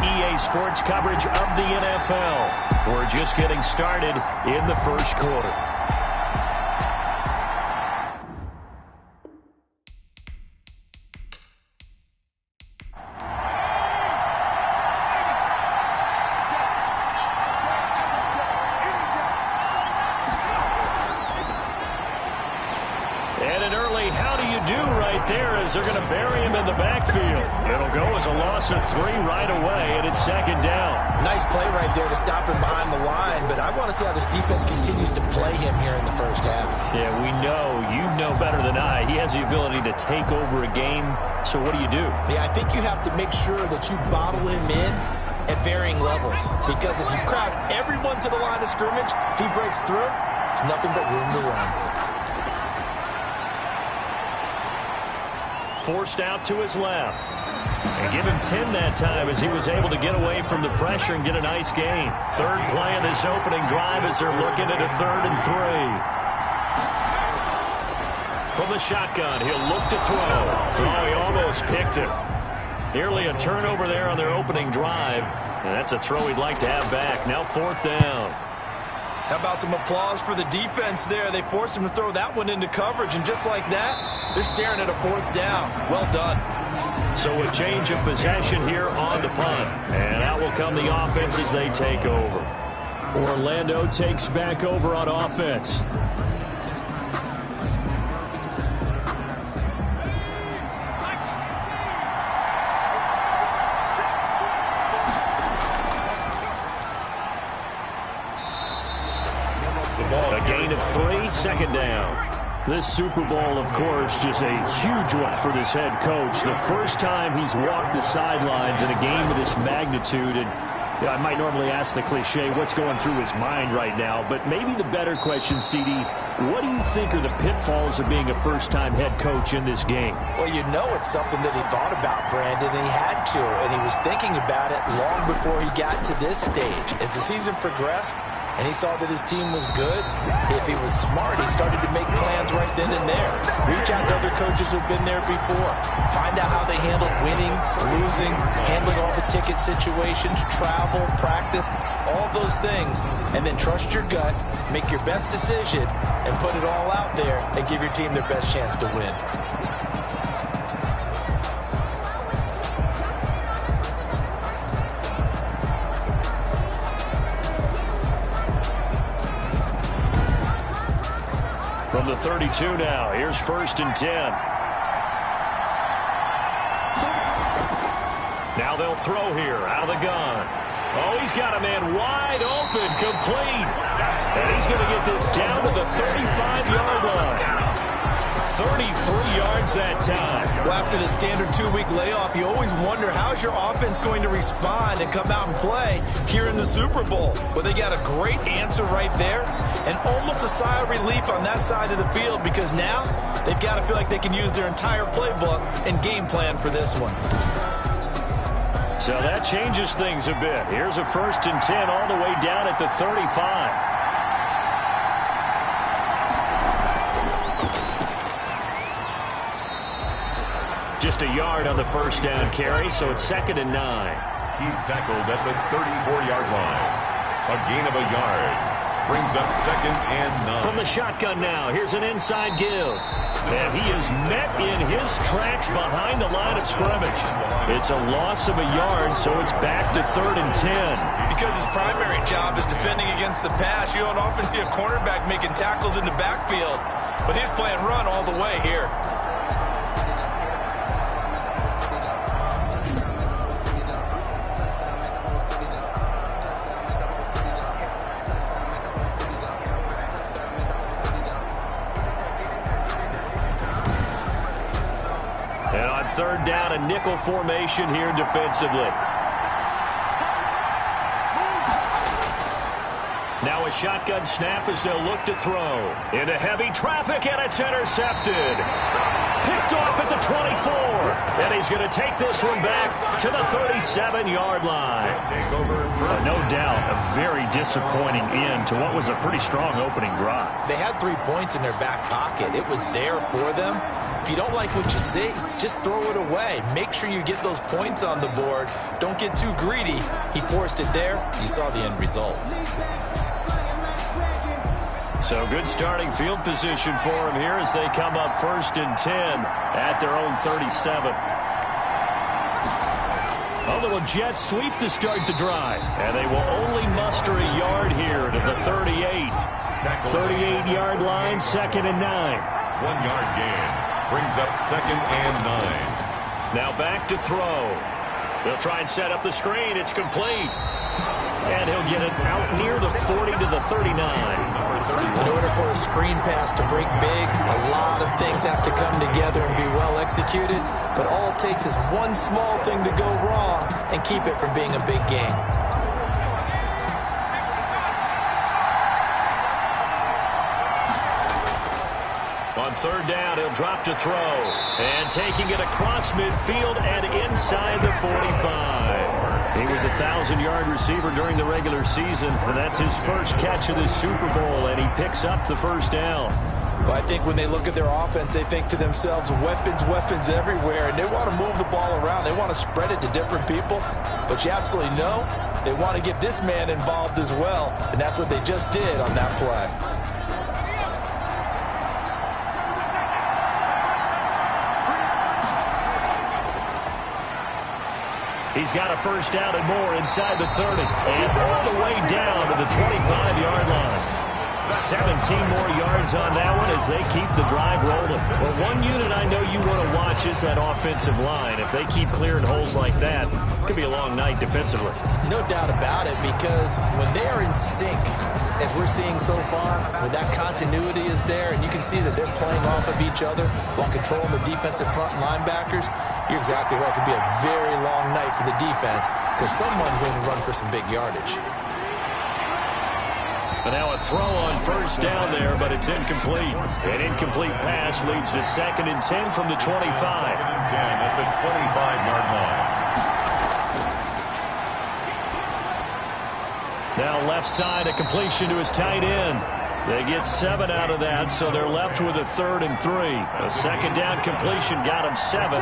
EA Sports coverage of the NFL. We're just getting started in the first quarter. And an early how do you do right there as they're going to bury him in the backfield. It'll go as a loss of 3 right away, and it's second down. Nice play right there to stop him behind the line, but I want to see how this defense continues to play him here in the first half. Yeah, we know, you know better than I, he has the ability to take over a game, so what do you do? Yeah, I think you have to make sure that you bottle him in at varying levels, because if you crowd everyone to the line of scrimmage, if he breaks through, there's nothing but room to run. Forced out to his left. And give him 10 that time as he was able to get away from the pressure and get a nice gain. Third play of this opening drive as they're looking at a 3rd and 3. From the shotgun, he'll look to throw. Oh, he almost picked it. Nearly a turnover there on their opening drive. And that's a throw he'd like to have back. Now 4th down. How about some applause for the defense there? They forced him to throw that one into coverage, and just like that, they're staring at a 4th down. Well done. So a change of possession here on the punt. And out will come the offense as they take over. Orlando takes back over on offense. A gain of 3, second down. This Super Bowl, of course, just a huge one for this head coach. The first time he's walked the sidelines in a game of this magnitude. And I might normally ask the cliche, what's going through his mind right now? But maybe the better question, CD, what do you think are the pitfalls of being a first-time head coach in this game? Well, you know it's something that he thought about, Brandon, and he had to. And he was thinking about it long before he got to this stage. As the season progressed, and he saw that his team was good, if he was smart, he started to make plans right then and there. Reach out to other coaches who've been there before. Find out how they handled winning, losing, handling all the ticket situations, travel, practice, all those things. And then trust your gut, make your best decision, and put it all out there and give your team their best chance to win. From the 32 now, here's 1st and 10. Now they'll throw here out of the gun. Oh, he's got a man wide open, complete. And he's going to get this down to the 35-yard line. 33 yards that time. Well, after the standard 2-week layoff, you always wonder how's your offense going to respond and come out and play here in the Super Bowl. Well, they got a great answer right there and almost a sigh of relief on that side of the field because now they've got to feel like they can use their entire playbook and game plan for this one. So that changes things a bit. Here's a 1st and 10 all the way down at the 35. Just a yard on the first down carry, so it's 2nd and 9. He's tackled at the 34-yard line. A gain of a yard. Brings up 2nd and 9. From the shotgun now, here's an inside give. And he is met in his tracks behind the line of scrimmage. It's a loss of a yard, so it's back to 3rd and 10. Because his primary job is defending against the pass, you don't often see a cornerback making tackles in the backfield. But he's playing run all the way here. And on 3rd down, a nickel formation here defensively. Now a shotgun snap as they'll look to throw. Into heavy traffic, and it's intercepted. Picked off at the 24. And he's going to take this one back to the 37-yard line. No doubt, a very disappointing end to what was a pretty strong opening drive. They had 3 points in their back pocket. It was there for them. If you don't like what you see, just throw it away. Make sure you get those points on the board. Don't get too greedy. He forced it there. You saw the end result. So good starting field position for him here as they come up 1st and 10 at their own 37. A little jet sweep to start the drive. And they will only muster a yard here to the 38. 38-yard line, 2nd and 9. 1 yard gain. Brings up 2nd and 9. Now back to throw. They'll try and set up the screen. It's complete. And he'll get it out near the 40 to the 39. In order for a screen pass to break big, a lot of things have to come together and be well executed. But all it takes is one small thing to go wrong and keep it from being a big game. On 3rd down, he'll drop to throw. And taking it across midfield and inside the 45. He was a 1,000-yard receiver during the regular season, and that's his first catch of this Super Bowl, and he picks up the 1st down. Well, I think when they look at their offense, they think to themselves, weapons, weapons everywhere, and they want to move the ball around. They want to spread it to different people, but you absolutely know they want to get this man involved as well, and that's what they just did on that play. He's got a 1st down and more inside the 30. And all the way down to the 25-yard line. 17 more yards on that one as they keep the drive rolling. Well, one unit I know you want to watch is that offensive line. If they keep clearing holes like that, it could be a long night defensively. No doubt about it, because when they are in sync, as we're seeing so far, when that continuity is there, and you can see that they're playing off of each other while controlling the defensive front linebackers, you're exactly right. It could be a very long night for the defense because someone's going to run for some big yardage. And now a throw on 1st down there, but it's incomplete. An incomplete pass leads to 2nd and 10 from the 25. 2nd and 10 at the 25-yard line. Now left side, a completion to his tight end. They get 7 out of that, so they're left with a 3rd and 3. A 2nd down completion got him 7.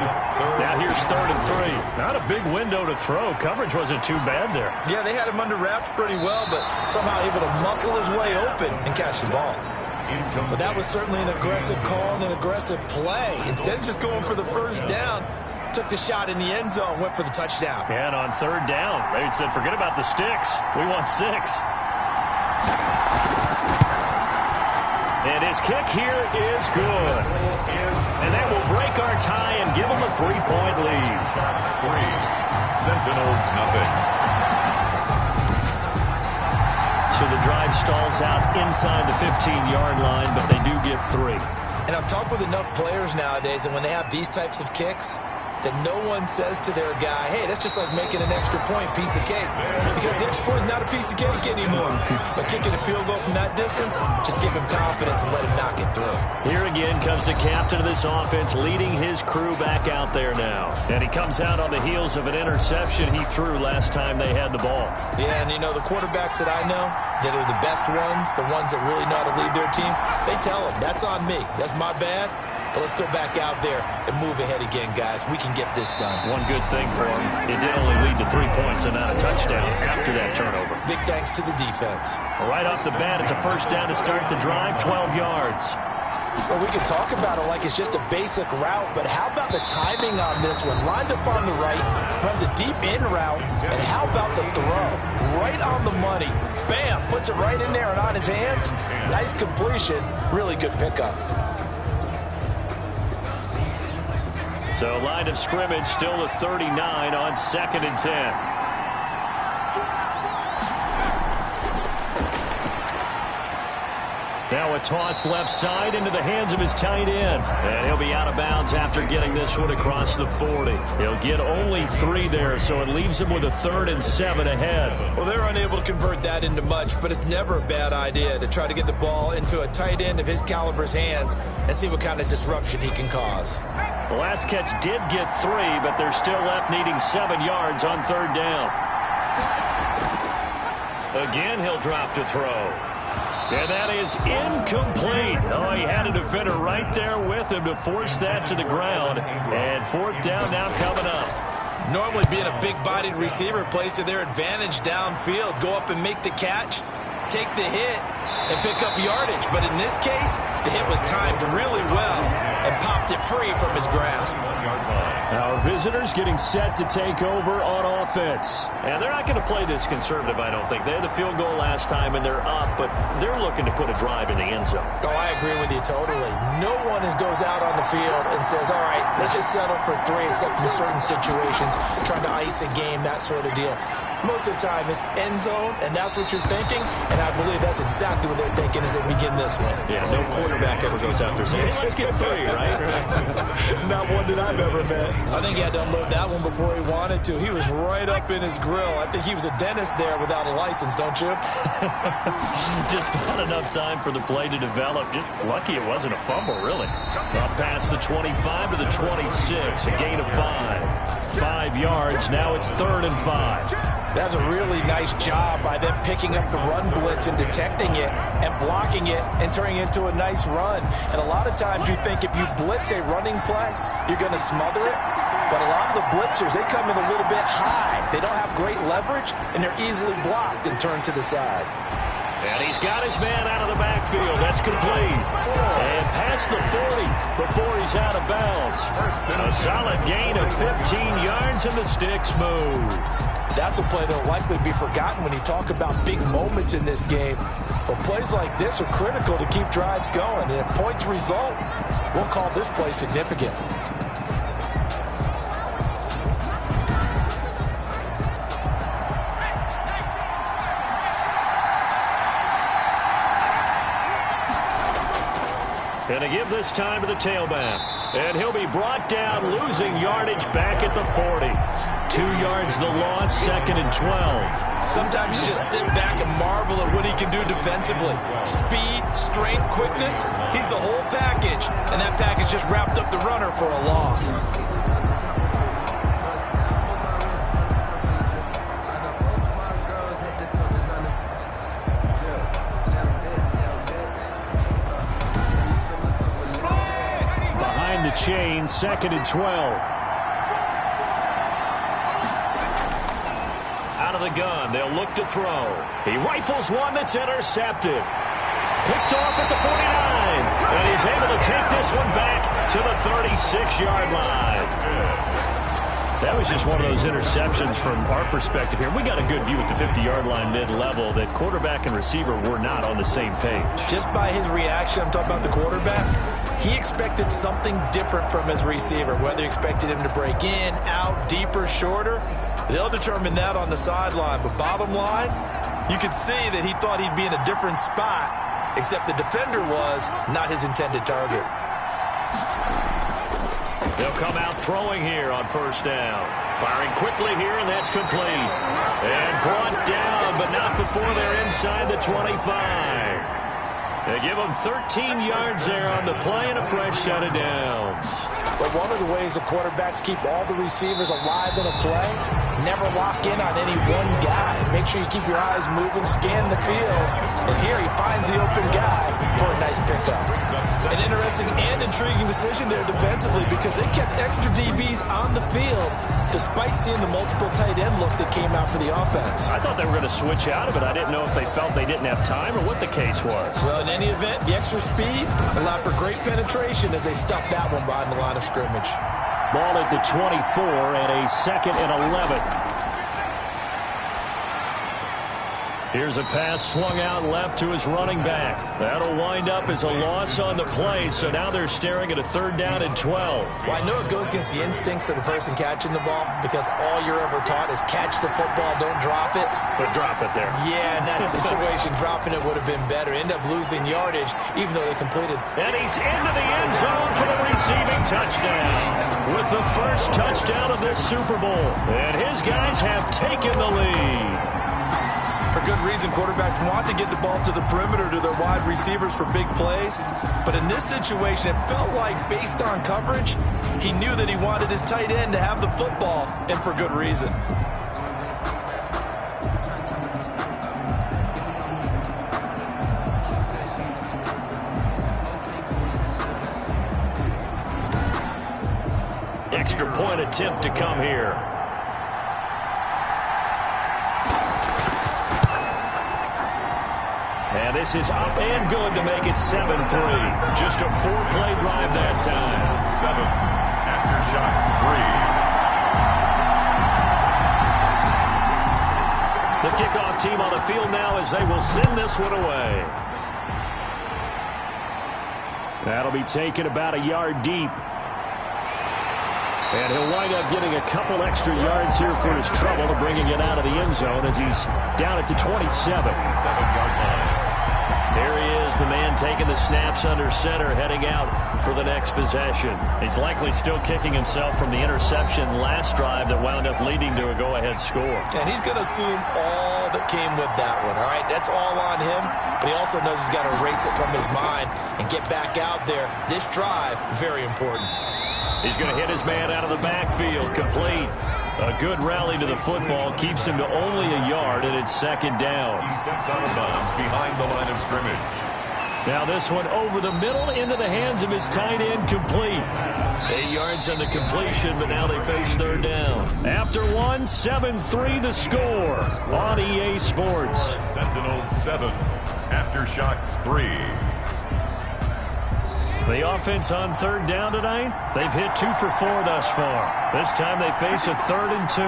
Now here's 3rd and 3. Not a big window to throw. Coverage wasn't too bad there. Yeah, they had him under wraps pretty well, but somehow able to muscle his way open and catch the ball. But that was certainly an aggressive call and an aggressive play. Instead of just going for the 1st down, took the shot in the end zone, went for the touchdown. And on 3rd down, they said, forget about the sticks. We want 6. And his kick here is good. And that will break our tie and give them a 3-point lead. Sentinels, nothing. So the drive stalls out inside the 15-yard line, but they do get 3. And I've talked with enough players nowadays, and when they have these types of kicks, that no one says to their guy, hey, that's just like making an extra point, piece of cake. Because the extra point is not a piece of cake anymore. But kicking a field goal from that distance, just give him confidence and let him knock it through. Here again comes the captain of this offense leading his crew back out there now. And he comes out on the heels of an interception he threw last time they had the ball. Yeah, and you know, the quarterbacks that I know that are the best ones, the ones that really know how to lead their team, they tell them, that's on me. That's my bad. But let's go back out there and move ahead again, guys. We can get this done. One good thing for him, it did only lead to 3 points and not a touchdown after that turnover. Big thanks to the defense. Right off the bat, it's a 1st down to start the drive, 12 yards. Well, we can talk about it like it's just a basic route, but how about the timing on this one? Lined up on the right, runs a deep in route, and how about the throw? Right on the money. Bam! Puts it right in there and on his hands. Nice completion. Really good pickup. So line of scrimmage still the 39 on 2nd and 10. Now a toss left side into the hands of his tight end. And he'll be out of bounds after getting this one across the 40. He'll get only 3 there, so it leaves him with a 3rd and 7 ahead. Well, they're unable to convert that into much, but it's never a bad idea to try to get the ball into a tight end of his caliber's hands and see what kind of disruption he can cause. The last catch did get 3, but they're still left needing 7 yards on 3rd down. Again, he'll drop to throw. And that is incomplete. Oh, he had a defender right there with him to force that to the ground. And fourth down now coming up. Normally being a big-bodied receiver plays to their advantage downfield. Go up and make the catch, take the hit, and pick up yardage. But in this case, the hit was timed really well and popped it free from his grasp. Our visitors getting set to take over on offense. And they're not going to play this conservative, I don't think. They had the field goal last time, and they're up, but they're looking to put a drive in the end zone. Oh, I agree with you totally. No one goes out on the field and says, all right, let's just settle for 3, except in certain situations, trying to ice a game, that sort of deal. Most of the time, it's end zone, and that's what you're thinking, and I believe that's exactly what they're thinking as they begin this one. Yeah, no quarterback ever goes out there saying, hey, let's get 3, right? Not one that I've ever met. I think he had to unload that one before he wanted to. He was right up in his grill. I think he was a dentist there without a license, don't you? Just not enough time for the play to develop. Just lucky it wasn't a fumble, really. Up past the 25 to the 26, a gain of 5. 5 yards, now it's 3rd and 5. That's a really nice job by them picking up the run blitz and detecting it and blocking it and turning it into a nice run. And a lot of times you think if you blitz a running play, you're going to smother it. But a lot of the blitzers, they come in a little bit high. They don't have great leverage, and they're easily blocked and turned to the side. And he's got his man out of the backfield. That's complete. And past the 40 before he's out of bounds. A solid gain of 15 yards, and the sticks move. That's a play that will likely be forgotten when you talk about big moments in this game. But plays like this are critical to keep drives going. And if points result, we'll call this play significant. And to give this time to the tailback. And he'll be brought down, losing yardage back at the 40. 2 yards the loss, 2nd and 12. Sometimes you just sit back and marvel at what he can do defensively. Speed, strength, quickness, he's the whole package. And that package just wrapped up the runner for a loss. Behind the chain, 2nd and 12. The gun. They'll look to throw. He rifles one that's intercepted. Picked off at the 49. And he's able to take this one back to the 36-yard line. That was just one of those interceptions from our perspective here. We got a good view at the 50-yard line mid-level that quarterback and receiver were not on the same page. Just by his reaction, I'm talking about the quarterback, he expected something different from his receiver, whether he expected him to break in, out, deeper, shorter. They'll determine that on the sideline. But bottom line, you could see that he thought he'd be in a different spot, except the defender was not his intended target. They'll come out throwing here on 1st down. Firing quickly here, and that's complete. And brought down, but not before they're inside the 25. They give them 13 yards there on the play and a fresh set of downs. But one of the ways the quarterbacks keep all the receivers alive in a play, never lock in on any one guy. Make sure you keep your eyes moving, scan the field. And here he finds the open guy for a nice pickup. An interesting and intriguing decision there defensively because they kept extra DBs on the field despite seeing the multiple tight end look that came out for the offense. I thought they were going to switch out of it. I didn't know if they felt they didn't have time or what the case was. Well, in any event, the extra speed allowed for great penetration as they stuffed that one behind the line of scrimmage. Ball at the 24 and a 2nd and 11. Here's a pass swung out left to his running back. That'll wind up as a loss on the play, so now they're staring at a 3rd down and 12. Well, I know it goes against the instincts of the person catching the ball because all you're ever taught is catch the football, don't drop it. But drop it there. Yeah, in that situation, dropping it would have been better. End up losing yardage, even though they completed. And he's into the end zone for the receiving touchdown with the first touchdown of this Super Bowl. And his guys have taken the lead. For good reason, quarterbacks want to get the ball to the perimeter to their wide receivers for big plays. But in this situation, it felt like, based on coverage, he knew that he wanted his tight end to have the football, and for good reason. attempt to come here. And this is up and good to make it 7-3. Just a 4-play drive that time. 7. Aftershocks 3. The kickoff team on the field now as they will send this one away. That'll be taken about a yard deep. And he'll wind up getting a couple extra yards here for his trouble to bringing it out of the end zone as he's down at the 27. 7-yard line. There he is, the man taking the snaps under center, heading out for the next possession. He's likely still kicking himself from the interception last drive that wound up leading to a go-ahead score. And he's going to assume all that came with that one, all right? That's all on him, but he also knows he's got to erase it from his mind and get back out there. This drive, very important. He's going to hit his man out of the backfield, complete. A good rally to the football keeps him to only a yard, and it's second down. He steps out of bounds behind the line of scrimmage. Now this one over the middle into the hands of his tight end, complete. 8 yards on the completion, but now they face third down. After one, 7-3 the score on EA Sports. Sentinels 7, Aftershocks 3. The offense on third down tonight, they've hit 2 for 4 thus far. This time they face a 3rd and 2.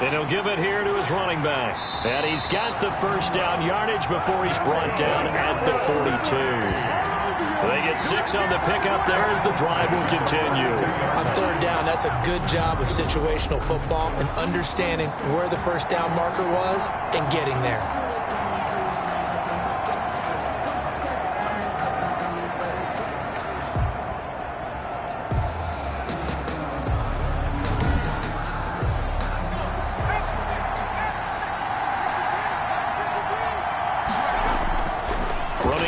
And he'll give it here to his running back. And he's got the first down yardage before he's brought down at the 42. They get 6 on the pickup there as the drive will continue. On third down, that's a good job of situational football and understanding where the first down marker was and getting there.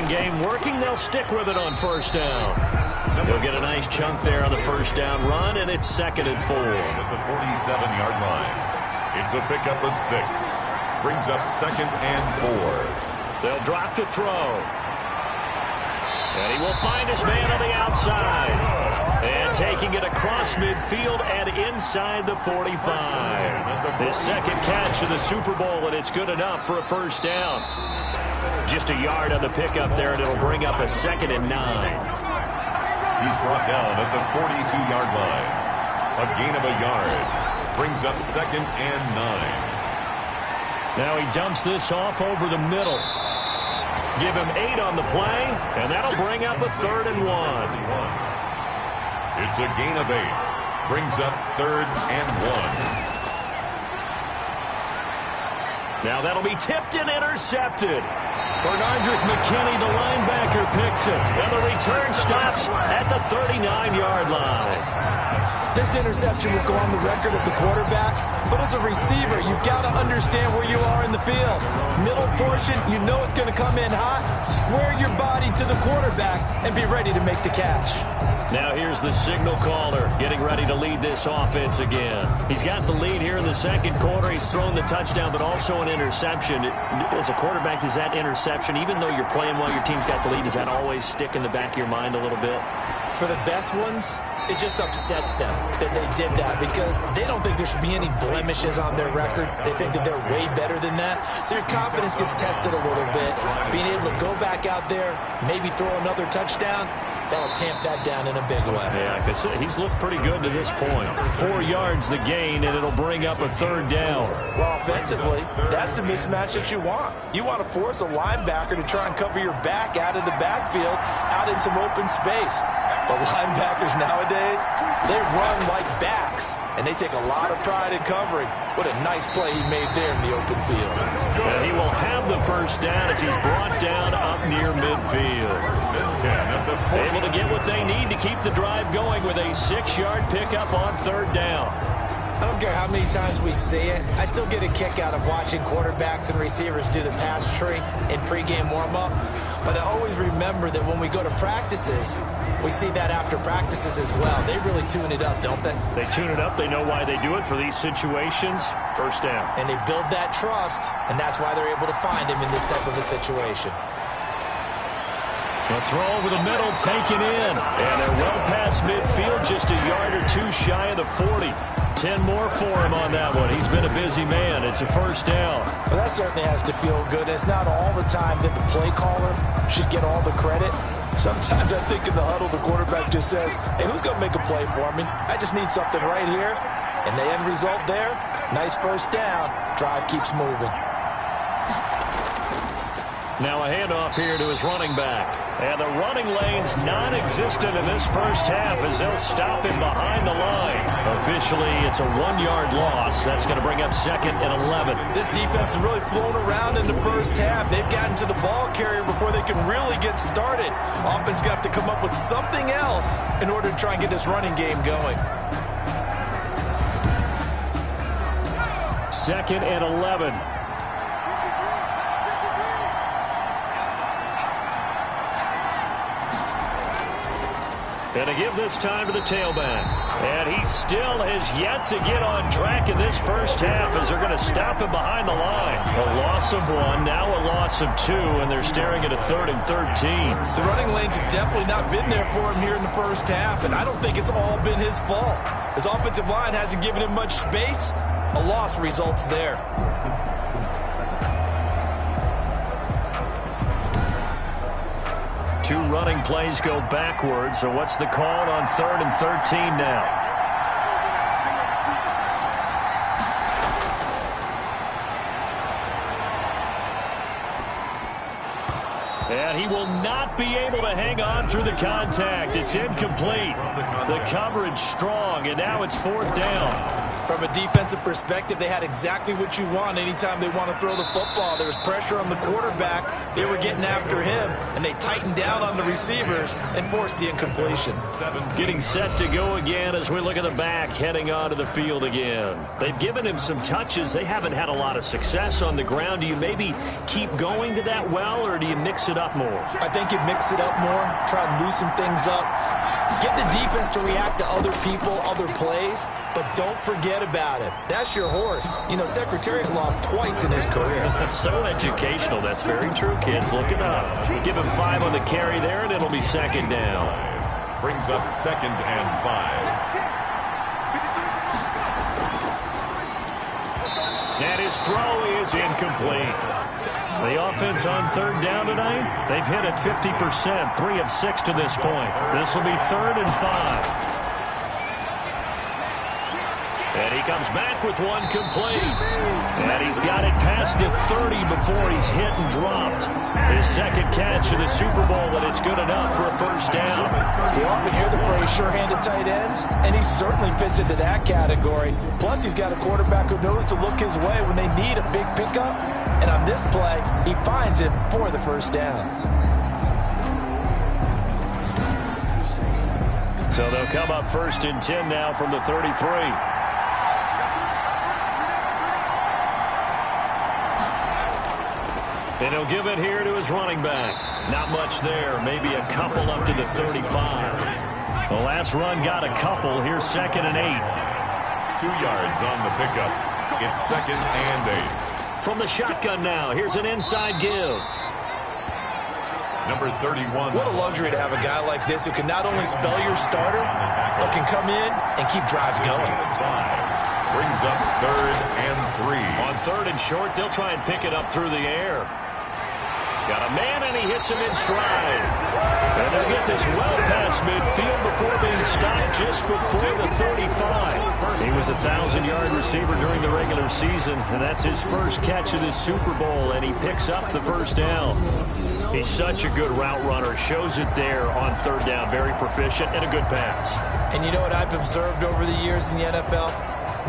Game working, they'll stick with it on first down. They'll get a nice chunk there on the first down run, and it's 2nd and 4. At the 47-yard line. It's a pickup of 6. Brings up 2nd and 4. They'll drop to throw. And he will find his man on the outside. And taking it across midfield and inside the 45. His second catch of the Super Bowl, and it's good enough for a first down. Just a yard on the pickup there, and it'll bring up a 2nd and 9. He's brought down at the 42-yard line. A gain of a yard. Brings up 2nd and 9. Now he dumps this off over the middle. Give him 8 on the play, and that'll bring up a 3rd and 1. It's a gain of 8. Brings up 3rd and 1. Now that'll be tipped and intercepted. Bernardrick McKinney, the linebacker, picks it. And the return stops at the 39-yard line. This interception will go on the record of the quarterback, but as a receiver, you've got to understand where you are in the field. Middle portion, you know it's going to come in hot. Square your body to the quarterback and be ready to make the catch. Now here's the signal caller getting ready to lead this offense again. He's got the lead here in the second quarter. He's thrown the touchdown, but also an interception. As a quarterback, does that interception, even though you're playing well, your team's got the lead, does that always stick in the back of your mind a little bit? For the best ones, it just upsets them that they did that because they don't think there should be any blemishes on their record. They think that they're way better than that. So your confidence gets tested a little bit. Being able to go back out there, maybe throw another touchdown, that'll tamp that down in a big way. Yeah, because he's looked pretty good to this point. 4 yards the gain, and it'll bring up a 3rd down. Well, offensively, that's the mismatch that you want. You want to force a linebacker to try and cover your back out of the backfield, out in some open space. But linebackers nowadays, they run like backs, and they take a lot of pride in covering. What a nice play he made there in the open field. And he will have the first down as he's brought down up near midfield. Able to get what they need to keep the drive going with a 6-yard pickup on 3rd down. I don't care how many times we see it. I still get a kick out of watching quarterbacks and receivers do the pass tree in pregame warm-up. But I always remember that when we go to practices, we see that after practices as well. They really tune it up, don't they? They tune it up. They know why they do it for these situations. First down. And they build that trust, and that's why they're able to find him in this type of a situation. A throw over the middle, taken in. And they're well past midfield, just a yard or two shy of the 40. 10 more for him on that one. He's been a busy man. It's a first down. Well, that certainly has to feel good. It's not all the time that the play caller should get all the credit. Sometimes I think in the huddle, the quarterback just says, hey, who's going to make a play for me? I just need something right here. And the end result there, nice first down. Drive keeps moving. Now a handoff here to his running back. And the running lane's non-existent in this first half as they'll stop him behind the line. Officially, it's a 1-yard loss. That's going to bring up 2nd and 11. This defense has really flown around in the first half. They've gotten to the ball carrier before they can really get started. Offense going to have to come up with something else in order to try and get this running game going. 2nd and 11. And to give this time to the tailback. And he still has yet to get on track in this first half as they're going to stop him behind the line. A loss of 1, now a loss of 2, and they're staring at a 3rd and 13. The running lanes have definitely not been there for him here in the first half, and I don't think it's all been his fault. His offensive line hasn't given him much space. A loss results there. Two running plays go backwards, so what's the call on 3rd and 13 now? And he will not be able to hang on through the contact. It's incomplete. The coverage strong, and now it's 4th down. From a defensive perspective, they had exactly what you want anytime they want to throw the football. There was pressure on the quarterback. They were getting after him, and they tightened down on the receivers and forced the incompletion. Getting set to go again as we look at the back, heading onto the field again. They've given him some touches. They haven't had a lot of success on the ground. Do you maybe keep going to that well, or do you mix it up more? I think you mix it up more, try and loosen things up. Get the defense to react to other people, other plays, but don't forget about it. That's your horse. You know, Secretariat lost twice in his career. That's so educational. That's very true, kids. Look it up. Give him 5 on the carry there, and it'll be 2nd down. Brings up 2nd and 5. And his throw is incomplete. The offense on 3rd down tonight, they've hit it 50%, 3 of 6 to this point. This will be 3rd and 5. And he comes back with one complete. And he's got it past the 30 before he's hit and dropped. His 2nd catch of the Super Bowl, and it's good enough for a first down. You often hear the phrase sure-handed tight ends, and he certainly fits into that category. Plus, he's got a quarterback who knows to look his way when they need a big pickup. And on this play, he finds it for the first down. So they'll come up 1st and 10 now from the 33. And he'll give it here to his running back. Not much there. Maybe a couple up to the 35. The last run got a couple. Here's 2nd and 8. 2 yards on the pickup. It's 2nd and 8. From the shotgun now. Here's an inside give. Number 31. What a luxury to have a guy like this who can not only spell your starter, but can come in and keep drives going. Brings up 3rd and 3. On 3rd and short, they'll try and pick it up through the air. Got a man, and he hits him in stride. And they'll get this well past midfield before being stopped just before the 35. He was a 1,000-yard receiver during the regular season, and that's his first catch of this Super Bowl, and he picks up the first down. He's such a good route runner. Shows it there on 3rd down. Very proficient and a good pass. And you know what I've observed over the years in the NFL?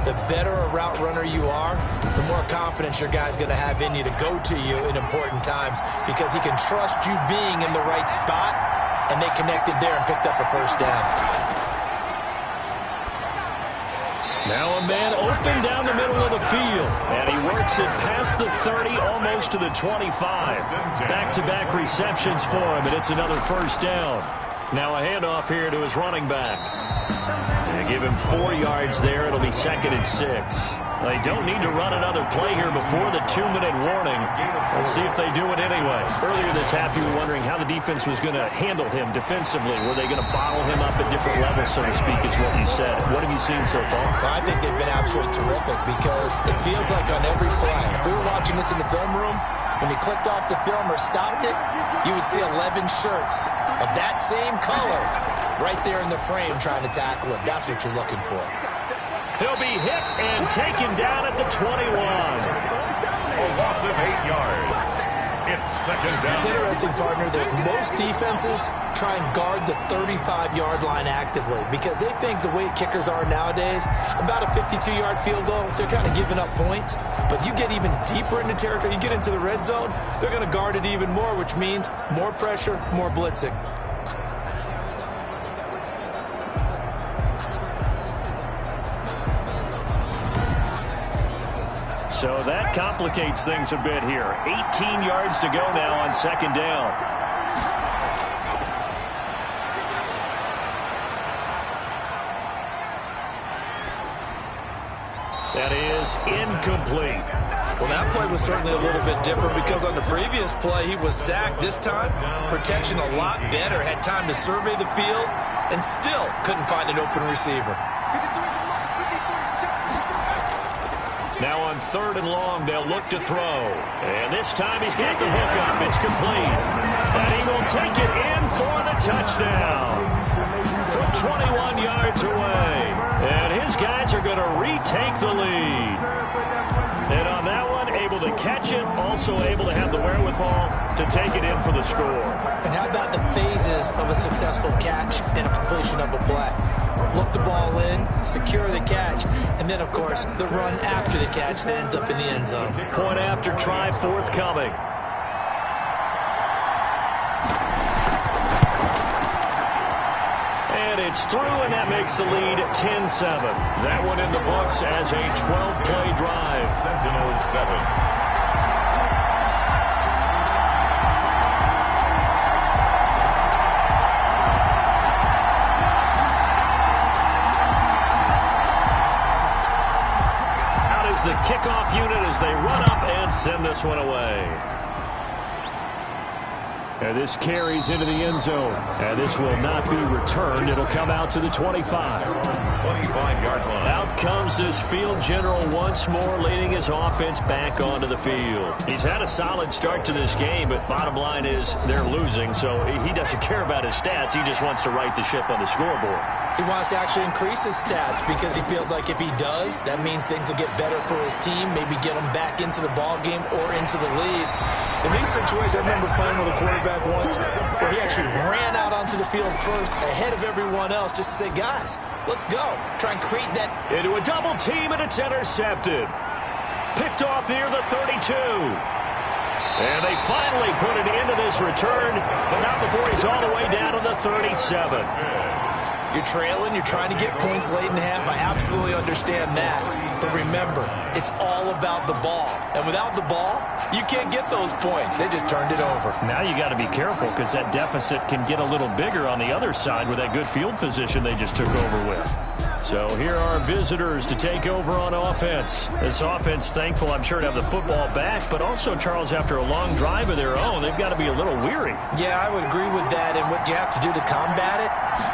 The better a route runner you are, the more confidence your guy's going to have in you to go to you in important times because he can trust you being in the right spot, and they connected there and picked up a first down. Now a man open down the middle of the field, and he works it past the 30, almost to the 25. Back-to-back receptions for him, and it's another first down. Now a handoff here to his running back. They give him 4 yards there. It'll be 2nd and 6. They don't need to run another play here before the 2-minute warning. Let's see if they do it anyway. Earlier this half, you were wondering how the defense was going to handle him defensively. Were they going to bottle him up at different levels, so to speak, is what you said. What have you seen so far? Well, I think they've been absolutely terrific because it feels like on every play, if we were watching this in the film room, when he clicked off the film or stopped it, you would see 11 shirts of that same color right there in the frame trying to tackle it. That's what you're looking for. He'll be hit and taken down at the 21. A loss of 8 yards. It's second down. It's interesting, partner, that most defenses try and guard the 35-yard line actively because they think the way kickers are nowadays, about a 52-yard field goal, they're kind of giving up points. But you get even deeper into territory, you get into the red zone, they're going to guard it even more, which means more pressure, more blitzing. So that complicates things a bit here. 18 yards to go now on second down. That is incomplete. Well, that play was certainly a little bit different because on the previous play, he was sacked. This time, protection a lot better. Had time to survey the field and still couldn't find an open receiver. Now on 3rd and long, they'll look to throw. And this time he's got the hook up. It's complete. And he will take it in for the touchdown from 21 yards away. And his guys are going to retake the lead. And on that one, able to catch it, also able to have the wherewithal to take it in for the score. And how about the phases of a successful catch and a completion of a play? Look the ball in, secure the catch, and then, of course, the run after the catch that ends up in the end zone. Point after try forthcoming. And it's through, and that makes the lead 10-7. That one in the books as a 12-play drive. Sentinels 7. The kickoff unit as they run up and send this one away. And this carries into the end zone. And this will not be returned. It'll come out to the 25. 25-yard line. Out comes this field general once more, leading his offense back onto the field. He's had a solid start to this game, but bottom line is they're losing, so he doesn't care about his stats. He just wants to right the ship on the scoreboard. He wants to actually increase his stats because he feels like if he does, that means things will get better for his team, maybe get him back into the ball game or into the lead. In these situations, I remember playing with a quarterback once where he actually ran out onto the field first ahead of everyone else just to say, guys, let's go. Try and create that. Into a double team, and it's intercepted. Picked off near the 32. And they finally put it into this return, but not before he's all the way down to the 37. You're trailing, you're trying to get points late in the half. I absolutely understand that. But remember, it's all about the ball. And without the ball, you can't get those points. They just turned it over. Now you got to be careful because that deficit can get a little bigger on the other side with that good field position they just took over with. So here are visitors to take over on offense. This offense, thankful, I'm sure, to have the football back, but also, Charles, after a long drive of their own, they've got to be a little weary. Yeah, I would agree with that. And what you have to do to combat it,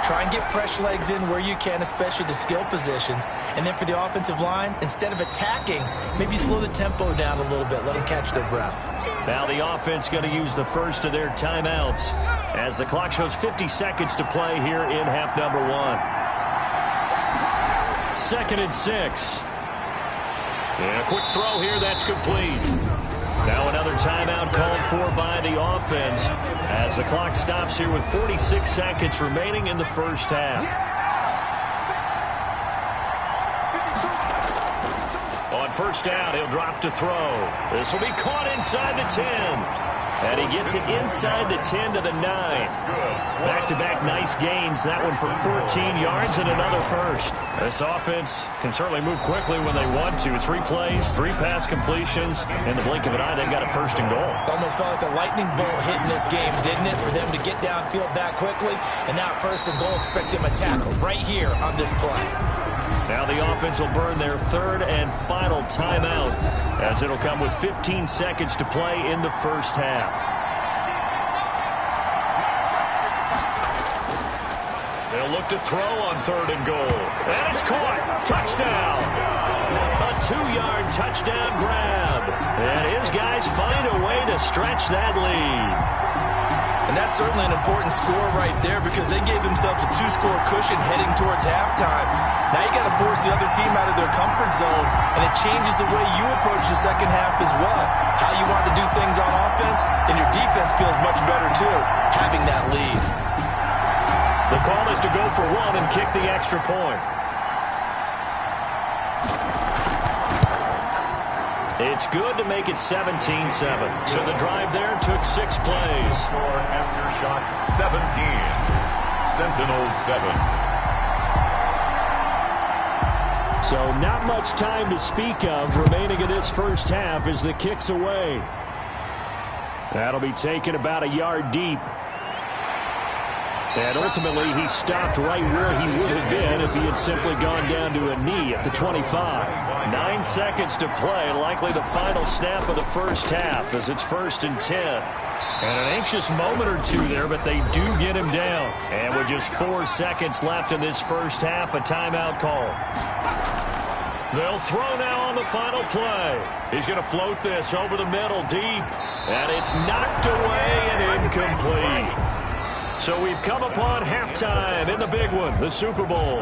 try and get fresh legs in where you can, especially the skill positions. And then for the offensive line, instead of attacking, maybe slow the tempo down a little bit. Let them catch their breath. Now the offense going to use the first of their timeouts as the clock shows 50 seconds to play here in half number 1. 2nd and 6. And a quick throw here. That's complete. Now another timeout called for by the offense as the clock stops here with 46 seconds remaining in the first half. On first down, he'll drop to throw. This will be caught inside the 10. And he gets it inside the 10 to the 9. Back-to-back nice gains. That one for 14 yards and another first. This offense can certainly move quickly when they want to. 3 plays, 3 pass completions. In the blink of an eye, they've got a first and goal. Almost felt like a lightning bolt hit in this game, didn't it? For them to get downfield that quickly. And now first and goal, expect them to tackle right here on this play. Now the offense will burn their third and final timeout, as it'll come with 15 seconds to play in the first half. They'll look to throw on 3rd and goal. And it's caught. Touchdown. A 2-yard touchdown grab. And his guys find a way to stretch that lead. And that's certainly an important score right there, because they gave themselves a 2-score cushion heading towards halftime. Now you got to force the other team out of their comfort zone, and it changes the way you approach the second half as well. How you want to do things on offense, and your defense feels much better too, having that lead. The call is to go for 1 and kick the extra point. It's good to make it 17-7. So the drive there took 6 plays. For Aftershocks 17, Sentinels 7. So not much time to speak of remaining in this first half as the kick's away. That'll be taken about a yard deep. And ultimately, he stopped right where he would have been if he had simply gone down to a knee at the 25. 9 seconds to play, likely the final snap of the first half as it's 1st and 10. And an anxious moment or two there, but they do get him down. And with just 4 seconds left in this first half, a timeout call. They'll throw now on the final play. He's going to float this over the middle deep. And it's knocked away and incomplete. So we've come upon halftime in the big one, the Super Bowl.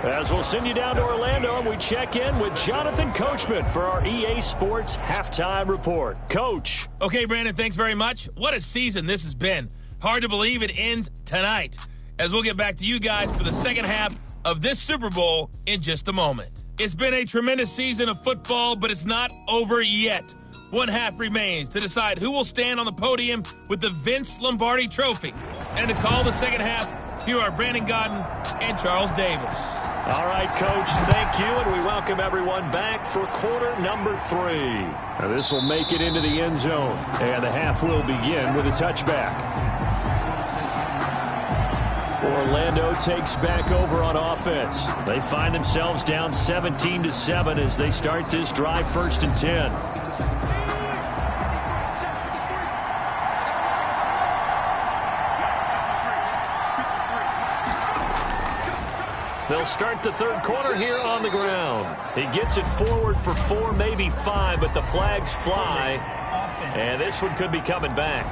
As we'll send you down to Orlando, and we check in with Jonathan Coachman for our EA Sports Halftime Report. Coach. Okay, Brandon, thanks very much. What a season this has been. Hard to believe it ends tonight, as we'll get back to you guys for the second half of this Super Bowl in just a moment. It's been a tremendous season of football, but it's not over yet. One half remains to decide who will stand on the podium with the Vince Lombardi Trophy. And to call the second half, here are Brandon Godden and Charles Davis. All right, Coach, thank you, and we welcome everyone back for quarter number 3. Now, this will make it into the end zone, and the half will begin with a touchback. Orlando takes back over on offense. They find themselves down 17-7 as they start this drive 1st and 10. They'll start the third quarter here on the ground. He gets it forward for 4, maybe 5, but the flags fly. And this one could be coming back.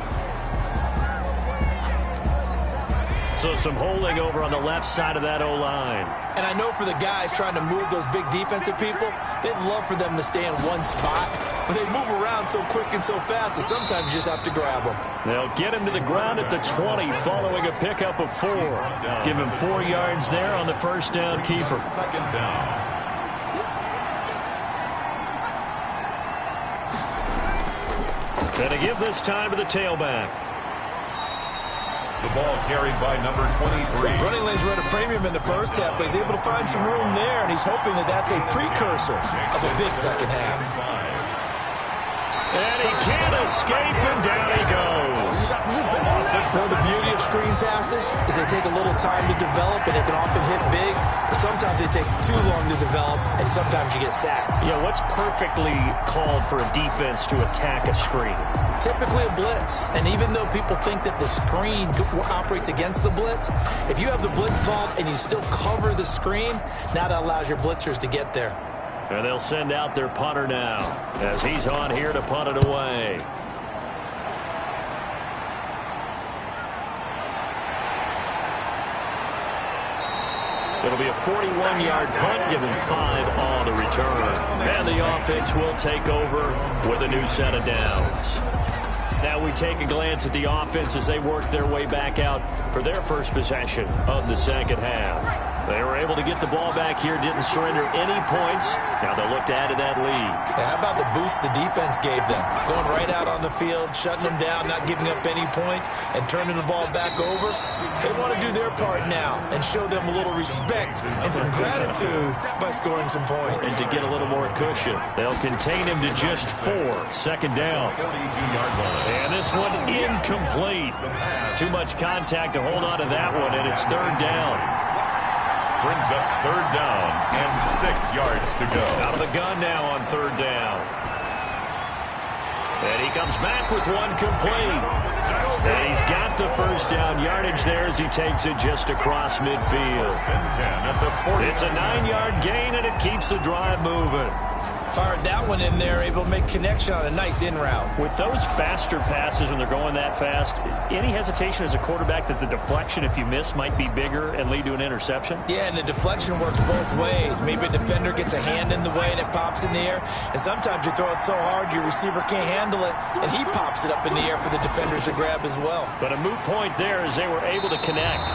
So some holding over on the left side of that O-line. And I know for the guys trying to move those big defensive people, they'd love for them to stay in one spot. But they move around so quick and so fast that sometimes you just have to grab them. They'll get him to the ground at the 20 following a pickup of 4. Give him 4 yards there on the first down keeper. Second down. And to give this time to the tailback. The ball carried by number 23. Running lanes were at a premium in the first half, but he's able to find some room there, and he's hoping that that's a precursor of a big second half. And he can't escape, and down he goes. Well, the beauty of screen passes is they take a little time to develop, and they can often hit big, but sometimes they take too long to develop, and sometimes you get sacked. Yeah, what's perfectly called for a defense to attack a screen? Typically a blitz, and even though people think that the screen operates against the blitz, if you have the blitz called and you still cover the screen, now that allows your blitzers to get there. And they'll send out their punter now as he's on here to punt it away. It'll be a 41-yard punt, give him 5 on the return. And the offense will take over with a new set of downs. Now we take a glance at the offense as they work their way back out for their first possession of the second half. They were able to get the ball back here, didn't surrender any points. Now they'll look to add to that lead. How about the boost the defense gave them? Going right out on the field, shutting them down, not giving up any points, and turning the ball back over. They want to do their part now and show them a little respect and some gratitude by scoring some points. And to get a little more cushion, they'll contain him to just 4. Second down. 32-yard line. And this one incomplete. Too much contact to hold on to that one, and it's third down. brings up 3rd down and 6 yards to go. Out of the gun now on 3rd down. And he comes back with one complete. And he's got the 1st down yardage there as he takes it just across midfield. It's a 9-yard gain, and it keeps the drive moving. Fired that one in there, able to make connection on a nice in route. With those faster passes when they're going that fast, any hesitation as a quarterback that the deflection, if you miss, might be bigger and lead to an interception? Yeah, and the deflection works both ways. Maybe a defender gets a hand in the way and it pops in the air. And sometimes you throw it so hard your receiver can't handle it, and he pops it up in the air for the defenders to grab as well. But a moot point there as they were able to connect.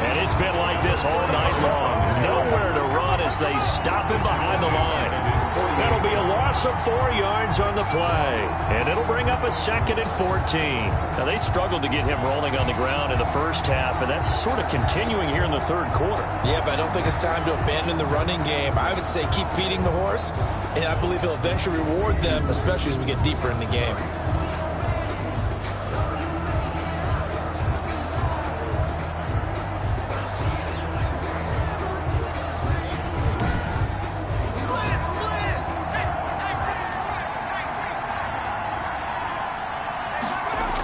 And it's been like this all night long. Nowhere to run as they stop him behind the line. That'll be a loss of 4 yards on the play. And it'll bring up a 2nd and 14. Now, they struggled to get him rolling on the ground in the first half, and that's sort of continuing here in the 3rd quarter. Yeah, but I don't think it's time to abandon the running game. I would say keep feeding the horse, and I believe he'll eventually reward them, especially as we get deeper in the game.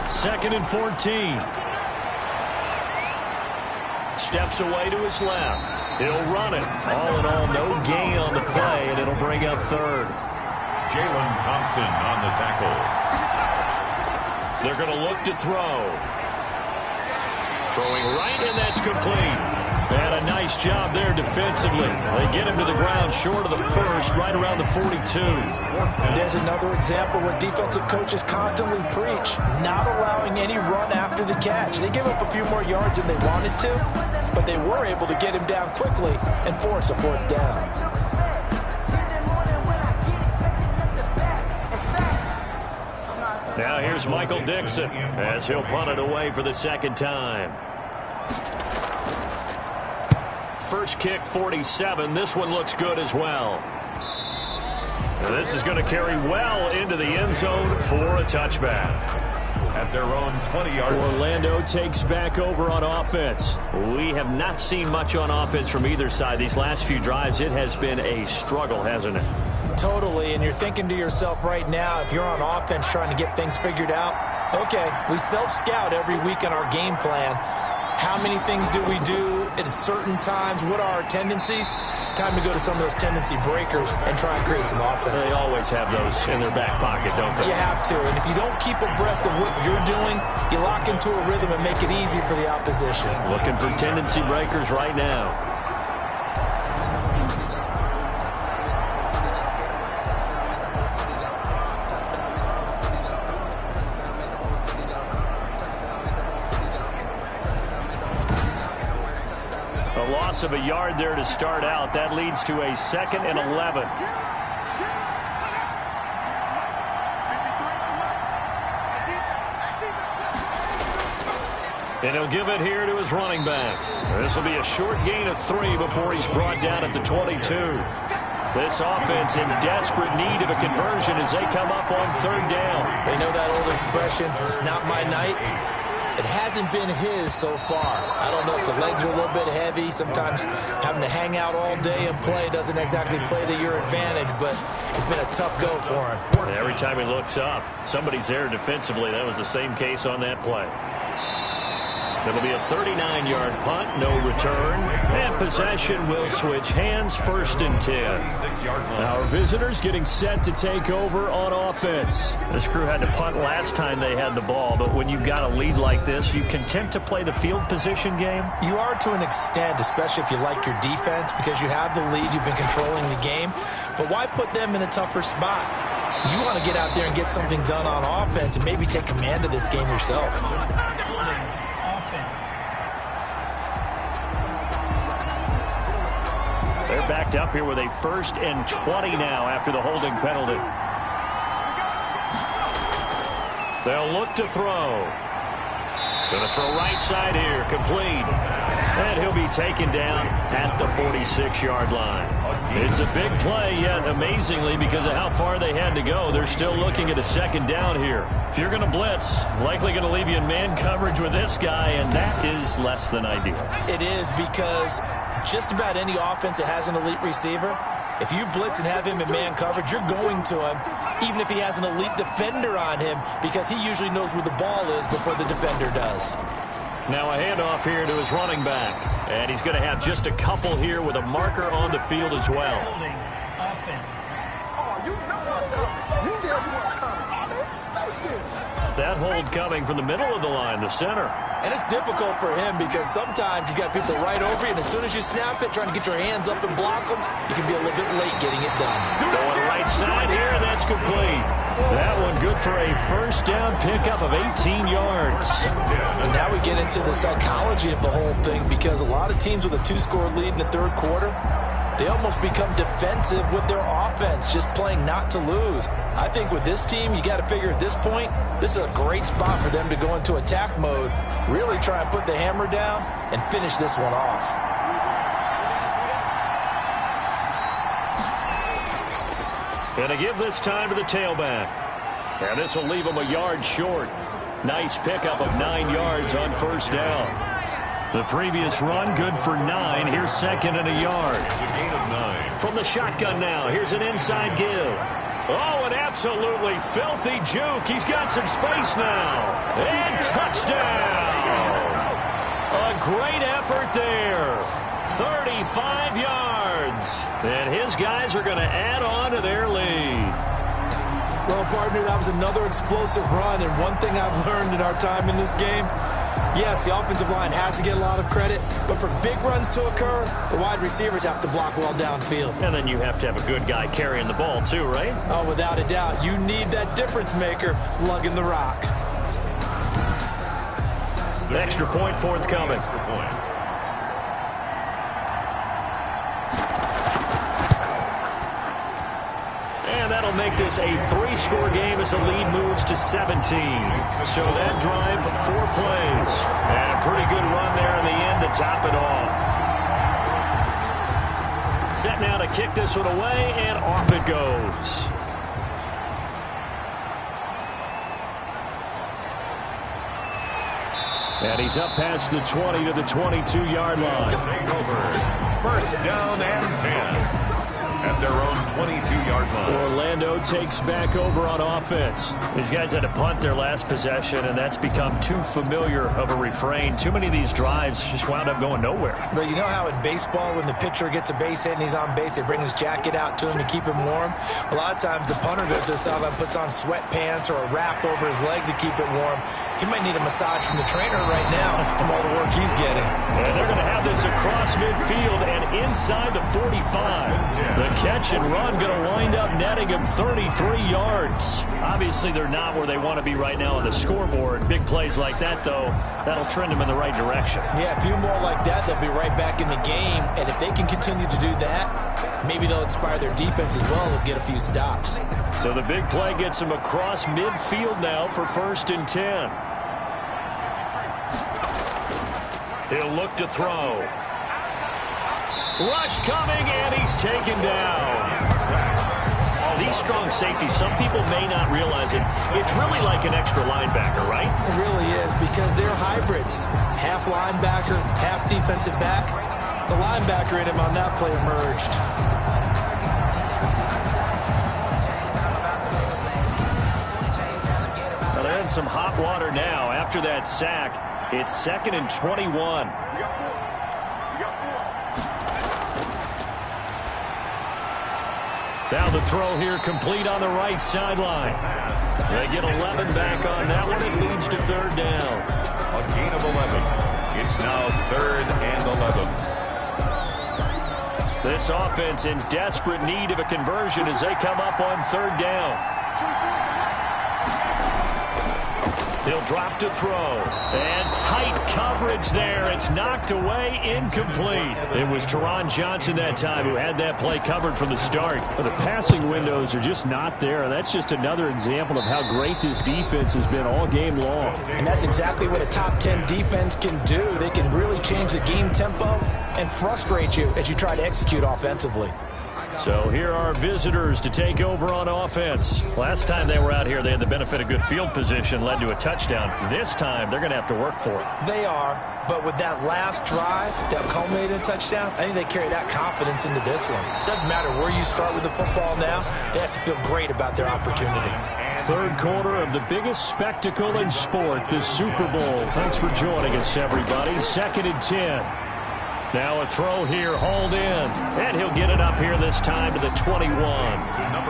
Second and 14. Steps away to his left. He'll run it. All in all, no gain on the play, and it'll bring up 3rd. Jalen Thompson on the tackle. They're going to look to throw. Throwing right, and that's complete. And a nice job there defensively. They get him to the ground short of the 1st, right around the 42. And there's another example where defensive coaches constantly preach, not allowing any run after the catch. They give up a few more yards than they wanted to, but they were able to get him down quickly and force a 4th down. Now here's Michael Dixon as he'll punt it away for the 2nd time. First kick, 47. This one looks good as well. And this is going to carry well into the end zone for a touchback. At their own 20-yard line. Orlando takes back over on offense. We have not seen much on offense from either side. These last few drives, it has been a struggle, hasn't it? Totally, and you're thinking to yourself right now, if you're on offense trying to get things figured out, okay, we self-scout every week in our game plan. How many things do we do at certain times? What are our tendencies? Time to go to some of those tendency breakers and try and create some offense. They always have those in their back pocket, don't they? You have to, and if you don't keep abreast of what you're doing, you lock into a rhythm and make it easy for the opposition. Looking for tendency breakers right now. Loss of a yard there to start out. That leads to a 2nd and 11. And he'll give it here to his running back. This will be a short gain of 3 before he's brought down at the 22. This offense in desperate need of a conversion as they come up on 3rd down. They know that old expression, it's not my night. It hasn't been his so far. I don't know if the legs are a little bit heavy. Sometimes having to hang out all day and play doesn't exactly play to your advantage, but it's been a tough go for him. Every time he looks up, somebody's there defensively. That was the same case on that play. It'll be a 39-yard punt, no return, and possession will switch hands, 1st and 10. Our visitors getting set to take over on offense. This crew had to punt last time they had the ball, but when you've got a lead like this, you content to play the field position game? You are to an extent, especially if you like your defense, because you have the lead, you've been controlling the game. But why put them in a tougher spot? You want to get out there and get something done on offense and maybe take command of this game yourself. They're backed up here with a 1st and 20 now after the holding penalty. They'll look to throw. Going to throw right side here, complete. And he'll be taken down at the 46-yard line. It's a big play, yet amazingly, because of how far they had to go, they're still looking at a 2nd down here. If you're going to blitz, likely going to leave you in man coverage with this guy, and that is less than ideal. It is, because just about any offense that has an elite receiver, if you blitz and have him in man coverage, you're going to him, even if he has an elite defender on him, because he usually knows where the ball is before the defender does. Now a handoff here to his running back. And he's going to have just a couple here with a marker on the field as well. Holding offense. That hold coming from the middle of the line, the center. And it's difficult for him because sometimes you got people right over you, and as soon as you snap it, trying to get your hands up and block them, you can be a little bit late getting it done. Going right side here, and that's complete. That one good for a first down pickup of 18 yards. And now we get into the psychology of the whole thing, because a lot of teams with a 2-score lead in the third quarter, they almost become defensive with their offense, just playing not to lose. I think with this team, you got to figure at this point, this is a great spot for them to go into attack mode, really try and put the hammer down and finish this one off. And to give this time to the tailback. And this will leave him a yard short. Nice pickup of 9 yards on first down. The previous run, good for 9. Here's second and a yard. It's a gain of 9. From the shotgun now, here's an inside give. Oh, an absolutely filthy juke. He's got some space now. And touchdown. A great effort there. 35 yards. And his guys are going to add on to their lead. Well, partner, that was another explosive run, and one thing I've learned in our time in this game, yes, the offensive line has to get a lot of credit, but for big runs to occur, the wide receivers have to block well downfield. And then you have to have a good guy carrying the ball too, right? Oh, without a doubt. You need that difference maker lugging the rock. An extra point forthcoming. Extra point. And that'll make this a 3-score game as the lead moves to 17. So that drive, 4 plays. And a pretty good run there in the end to top it off. Set now to kick this one away, and off it goes. And he's up past the 20 to the 22-yard line. Take over. First down and 10. At their own 22-yard line. Orlando takes back over on offense. These guys had to punt their last possession, and that's become too familiar of a refrain. Too many of these drives just wound up going nowhere. But you know how in baseball, when the pitcher gets a base hit and he's on base, they bring his jacket out to him to keep him warm? A lot of times the punter goes to the sideline, puts on sweatpants or a wrap over his leg to keep it warm. He might need a massage from the trainer right now from all the work he's getting. And they're going to have this across midfield and inside the 45. The catch and run going to wind up netting him 33 yards. Obviously, they're not where they want to be right now on the scoreboard. Big plays like that, though, that'll trend them in the right direction. Yeah, a few more like that, they'll be right back in the game. And if they can continue to do that, maybe they'll inspire their defense as well. They'll get a few stops. So the big play gets him across midfield now for 1st and 10. He'll look to throw. Rush coming, and he's taken down. These strong safeties, some people may not realize it. It's really like an extra linebacker, right? It really is, because they're hybrids. Half linebacker, half defensive back. The linebacker in him on that play emerged. Well, they're in some hot water now after that sack. It's 2nd and 21. Now the throw here complete on the right sideline. They get 11 back on that one. It leads to 3rd down. A gain of 11. It's now 3rd and 11. This offense in desperate need of a conversion as they come up on 3rd down. He'll drop to throw. And tight coverage there. It's knocked away, incomplete. It was Teron Johnson that time who had that play covered from the start. But the passing windows are just not there. That's just another example of how great this defense has been all game long. And that's exactly what a top 10 defense can do. They can really change the game tempo and frustrate you as you try to execute offensively. So here are visitors to take over on offense. Last time they were out here, they had the benefit of good field position, led to a touchdown. This time, they're going to have to work for it. They are, but with that last drive that culminated in a touchdown, I think they carry that confidence into this one. Doesn't matter where you start with the football now, they have to feel great about their opportunity. Third quarter of the biggest spectacle in sport, the Super Bowl. Thanks for joining us, everybody. 2nd and 10. Now a throw here, hauled in. And he'll get it up here this time to the 21.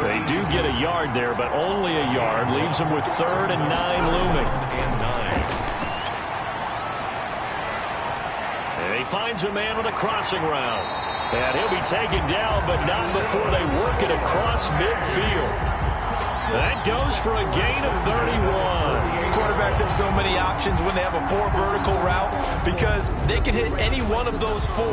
They do get a yard there, but only a yard. Leaves them with 3rd and 9 looming. And he finds a man on the crossing route. And he'll be taken down, but not before they work it across midfield. That goes for a gain of 31. Quarterbacks have so many options when they have a 4 vertical route because they can hit any one of those 4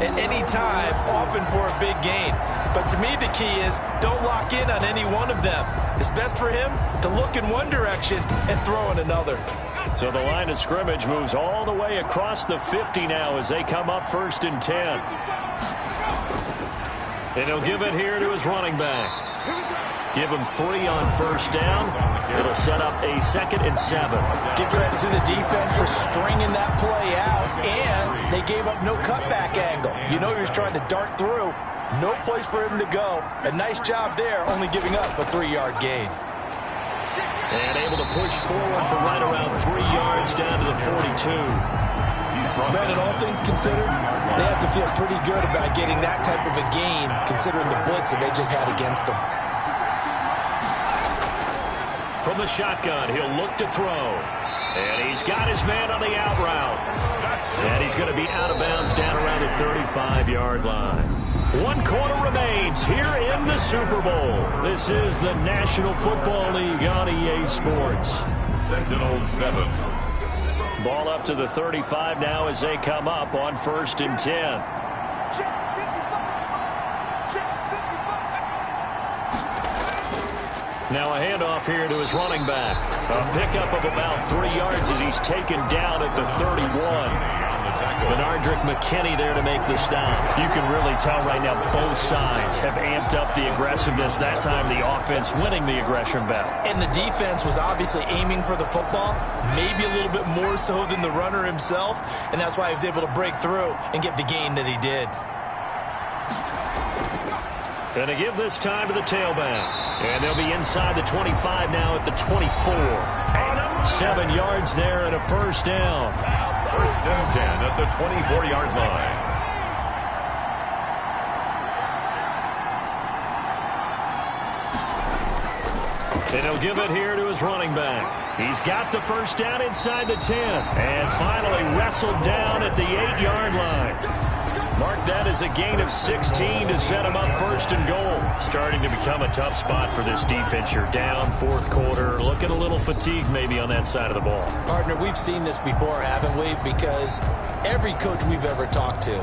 at any time, often for a big gain. But to me, the key is don't lock in on any one of them. It's best for him to look in one direction and throw in another. So the line of scrimmage moves all the way across the 50 now as they come up 1st and 10. And he'll give it here to his running back. Give him 3 on 1st down. It'll set up a 2nd and 7. Give credit to the defense for stringing that play out, and they gave up no cutback angle. You know he was trying to dart through. No place for him to go. A nice job there, only giving up a 3-yard gain. And able to push forward for right around 3 yards down to the 42. Brandon, all things considered, they have to feel pretty good about getting that type of a gain, considering the blitz that they just had against them. From the shotgun, he'll look to throw. And he's got his man on the out route. And he's going to be out of bounds down around the 35-yard line. 1 quarter remains here in the Super Bowl. This is the National Football League on EA Sports. Sentinels 7. Ball up to the 35 now as they come up on 1st and 10. Now a handoff here to his running back. A pickup of about 3 yards as he's taken down at the 31. Benardrick McKinney there to make the stop. You can really tell right now both sides have amped up the aggressiveness. That time the offense winning the aggression battle. And the defense was obviously aiming for the football, maybe a little bit more so than the runner himself, and that's why he was able to break through and get the gain that he did. Going to give this time to the tailback. And they'll be inside the 25 now at the 24. 7 yards there and a 1st down. 1st and 10 at the 24-yard line. And he'll give it here to his running back. He's got the 1st down inside the 10. And finally wrestled down at the 8-yard line. Mark that as a gain of 16 to set him up 1st and goal. Starting to become a tough spot for this defense. You're down 4th quarter. Looking a little fatigued maybe on that side of the ball. Partner, we've seen this before, haven't we? Because every coach we've ever talked to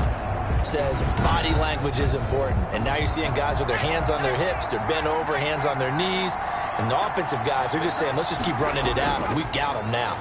says body language is important. And now you're seeing guys with their hands on their hips. They're bent over, hands on their knees. And the offensive guys are just saying, let's just keep running it out. And we've got them now.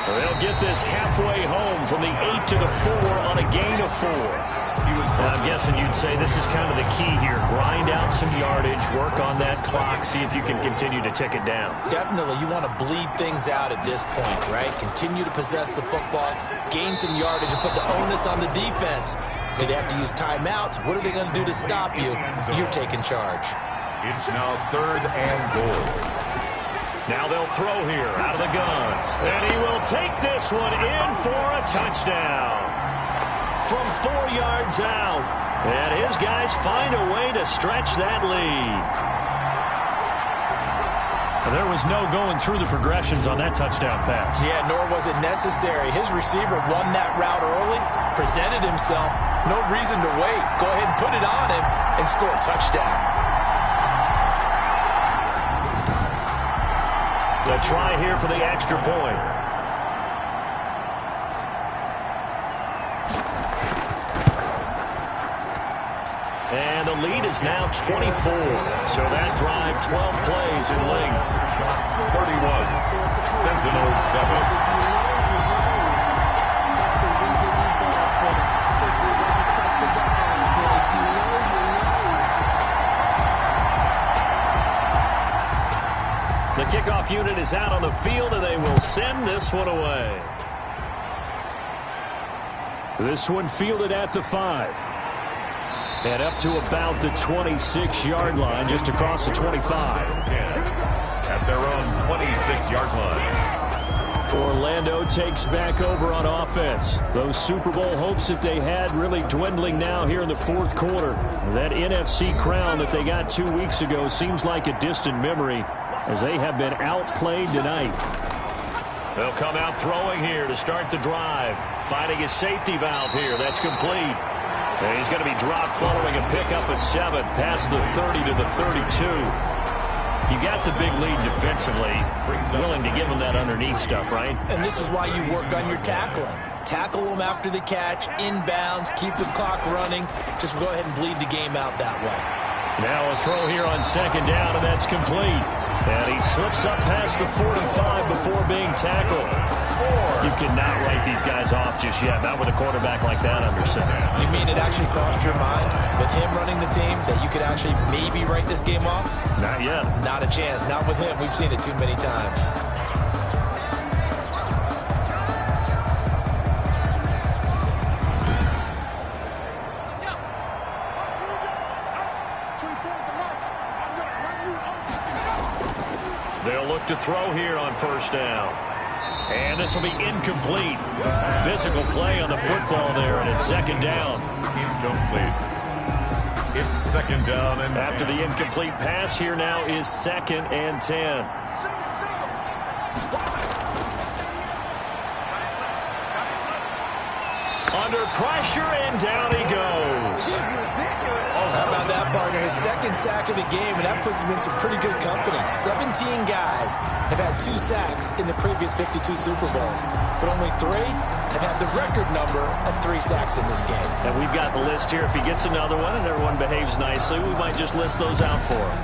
They'll get this halfway home from the 8 to the 4 on a gain of 4. And I'm guessing you'd say this is kind of the key here. Grind out some yardage, work on that clock, see if you can continue to tick it down. Definitely. You want to bleed things out at this point, right? Continue to possess the football, gain some yardage, and put the onus on the defense. Do they have to use timeouts? What are they going to do to stop you? You're taking charge. It's now 3rd and goal. Now they'll throw here out of the gun. And he will take this one in for a touchdown. From 4 yards out. And his guys find a way to stretch that lead. And there was no going through the progressions on that touchdown pass. Yeah, nor was it necessary. His receiver won that route early, presented himself. No reason to wait. Go ahead and put it on him and score a touchdown. A try here for the extra point. And the lead is now 24. So that drive, 12 plays in length. 31. Sentinels 7. The kickoff unit is out on the field, and they will send this one away. This one fielded at the 5. And up to about the 26-yard line, just across the 25. At their own 26-yard line. Orlando takes back over on offense. Those Super Bowl hopes that they had really dwindling now here in the fourth quarter. That NFC crown that they got 2 weeks ago seems like a distant memory as they have been outplayed tonight. They'll come out throwing here to start the drive. Finding his safety valve here. That's complete. And he's going to be dropped following a pickup of 7 past the 30 to the 32. You got the big lead defensively. Willing to give them that underneath stuff, right? And this is why you work on your tackling. Tackle them after the catch, inbounds, keep the clock running. Just go ahead and bleed the game out that way. Now a throw here on second down, and that's complete. And he slips up past the 45 before being tackled. You cannot write these guys off just yet, not with a quarterback like that under center. You mean it actually crossed your mind with him running the team that you could actually maybe write this game off? Not yet. Not a chance. Not with him. We've seen it too many times. They'll look to throw here on first down. And this will be incomplete. Physical play on the football there, and it's second down. Incomplete. It's second down and after 10. The incomplete pass here now is 2nd and 10. Under pressure, and down he goes. How about that, partner? His second sack of the game, and that puts him in some pretty good company. 17 guys have had 2 sacks in the previous 52 Super Bowls, but only 3 have had the record number of 3 sacks in this game. And we've got the list here. If he gets another one and everyone behaves nicely, we might just list those out for him.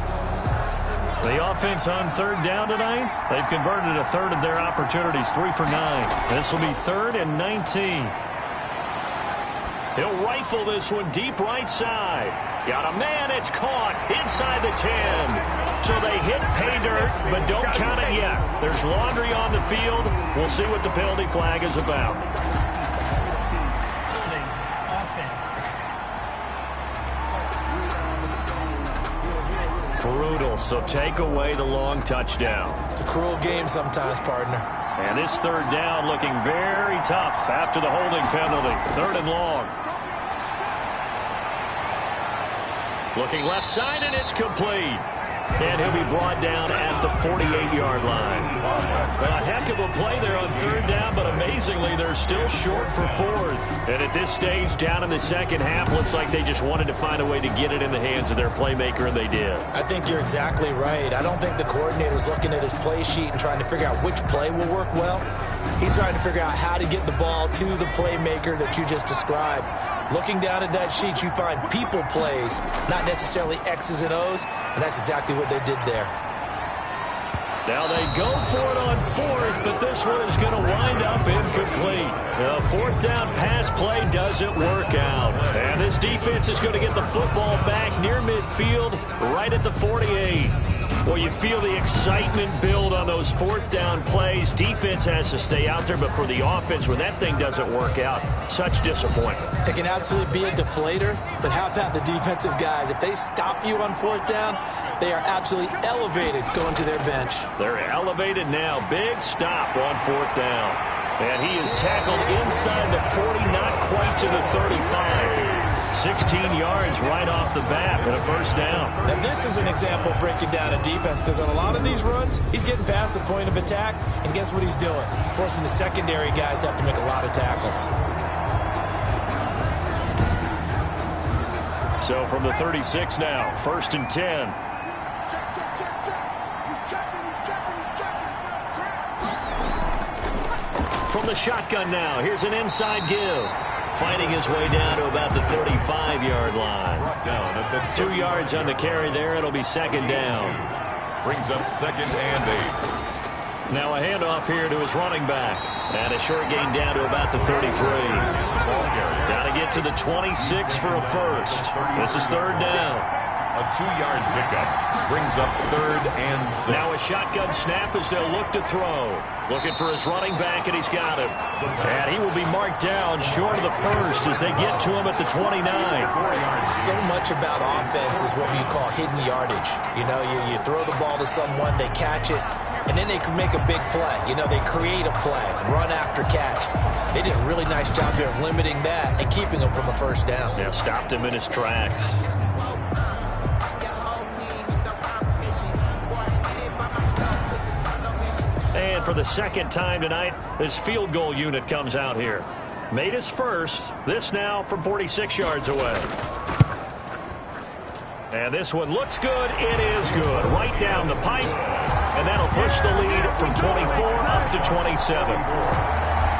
The offense on third down tonight, they've converted a third of their opportunities, 3 for 9. This will be 3rd and 19. He'll rifle this one deep right side. Got a man, it's caught inside the 10. So they hit pay dirt, but don't count it yet. There's laundry on the field. We'll see what the penalty flag is about. Offense. Brutal, so take away the long touchdown. It's a cruel game sometimes, partner. And this third down looking very tough after the holding penalty. 3rd and long. Looking left side, and it's complete. And he'll be brought down at the 48-yard line. Well, a heck of a play there on third down, but amazingly, they're still short for 4th. And at this stage, down in the second half, looks like they just wanted to find a way to get it in the hands of their playmaker, and they did. I think you're exactly right. I don't think the coordinator's looking at his play sheet and trying to figure out which play will work well. He's trying to figure out how to get the ball to the playmaker that you just described. Looking down at that sheet, you find people plays, not necessarily X's and O's, and that's exactly what they did there. Now they go for it on 4th, but this one is going to wind up incomplete. The 4th down pass play doesn't work out. And this defense is going to get the football back near midfield, right at the 48. Well, you feel the excitement build on those 4th down plays. Defense has to stay out there, but for the offense, when that thing doesn't work out, such disappointment. It can absolutely be a deflator, but how about the defensive guys? If they stop you on 4th down, they are absolutely elevated going to their bench. They're elevated now. Big stop on 4th down. And he is tackled inside the 40, not quite to the 35. 16 yards right off the bat and a first down. Now this is an example of breaking down a defense, because on a lot of these runs, he's getting past the point of attack, and guess what he's doing? Forcing the secondary guys to have to make a lot of tackles. So from the 36 now, 1st and 10. Check, check, check, check. He's checking, he's checking, he's checking. From the shotgun now, here's an inside give. Fighting his way down to about the 35-yard line. 2 yards on the carry there. It'll be 2nd down. Brings up 2nd and 8. Now a handoff here to his running back. And a short gain down to about the 33. Got to get to the 26 for a first. This is 3rd down. A 2-yard pickup brings up 3rd and 6. Now a shotgun snap as they'll look to throw. Looking for his running back, and he's got him. And he will be marked down short of the first as they get to him at the 29. So much about offense is what you call hidden yardage. You know, you throw the ball to someone, they catch it, and then they can make a big play. You know, they create a play, run after catch. They did a really nice job there of limiting that and keeping him from a first down. Yeah, stopped him in his tracks. And for the second time tonight, this field goal unit comes out here. Made his first. This now from 46 yards away. And this one looks good. It is good. Right down the pipe. And that'll push the lead from 24 up to 27.